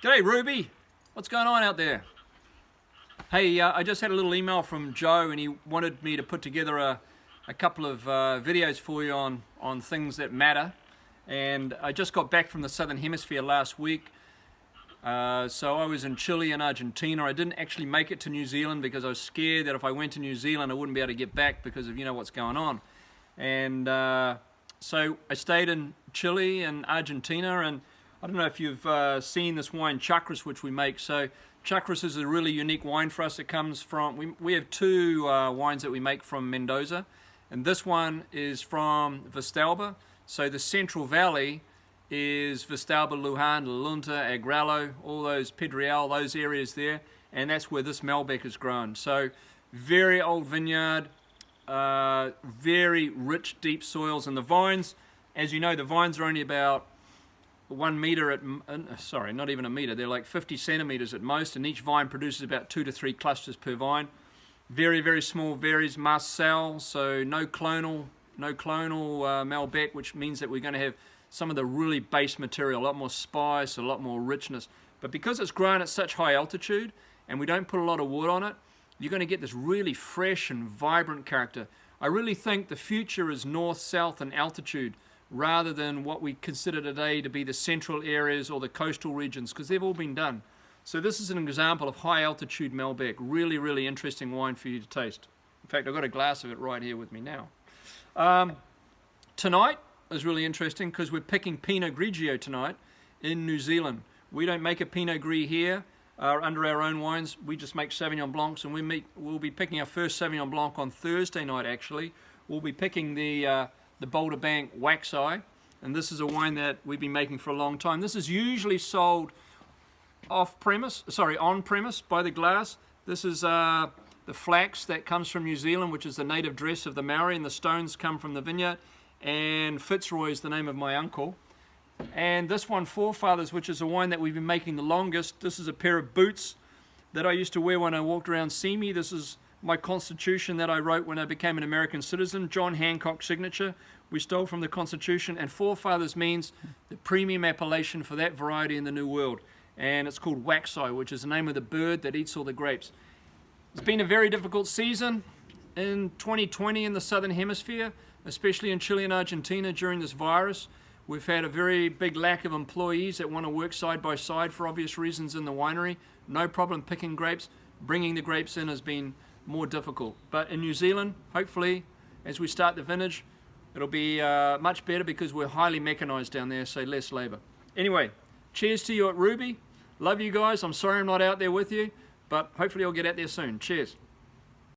G'day Ruby, what's going on out there? Hey, I just had a little email from Joe and he wanted me to put together a couple of videos for you on things that matter. And I just got back from the Southern Hemisphere last week. So I was in Chile and Argentina. I didn't actually make it to New Zealand because I was scared that if I went to New Zealand I wouldn't be able to get back because of what's going on. And so I stayed in Chile and Argentina, and I don't know if you've seen this wine Chakras which we make. So Chakras is a really unique wine for us. It comes from, we have two wines that we make from Mendoza, and this one is from Vistalba. So the Central Valley is Vistalba, Lujan, Lunta, Agrello, all those Pedregal, those areas there, and that's where this Malbec is grown. So very old vineyard, very rich deep soils, and the vines, as you know, the vines are only about 1 meter at, sorry, not even a meter, they're like 50 centimeters at most, and each vine produces about 2 to 3 clusters per vine. Very, very small berries, Marcel, so no clonal Malbec, which means that we're going to have some of the really base material, a lot more spice, a lot more richness. But because it's grown at such high altitude and we don't put a lot of wood on it, you're going to get this really fresh and vibrant character. I really think the future is north, south, and altitude rather than what we consider today to be the central areas or the coastal regions, because they've all been done. So this is an example of high altitude Malbec. Really, really interesting wine for you to taste. In fact, I've got a glass of it right here with me now. Tonight is really interesting because we're picking Pinot Grigio tonight in New Zealand. We don't make a Pinot Gris here under our own wines. We just make Sauvignon Blancs, and we'll be picking our first Sauvignon Blanc on Thursday night actually. We'll be picking the Boulder Bank Wax Eye, and this is a wine that we've been making for a long time. This is usually sold on premise by the glass. This is the flax that comes from New Zealand, which is the native dress of the Maori, and the stones come from the vineyard. And Fitzroy is the name of my uncle. And this one, Forefathers, which is a wine that we've been making the longest. This is a pair of boots that I used to wear when I walked around Simi. This is my Constitution that I wrote when I became an American citizen, John Hancock signature. We stole from the Constitution, and Forefathers means the premium appellation for that variety in the New World. And it's called Wax Eye, which is the name of the bird that eats all the grapes. It's been a very difficult season in 2020 in the Southern Hemisphere, especially in Chile and Argentina during this virus. We've had a very big lack of employees that want to work side by side for obvious reasons in the winery. No problem picking grapes. Bringing the grapes in has been more difficult. But in New Zealand, hopefully, as we start the vintage, it'll be much better because we're highly mechanized down there, so less labor. Anyway, cheers to you at Ruby. Love you guys. I'm sorry I'm not out there with you, but hopefully I'll get out there soon. Cheers.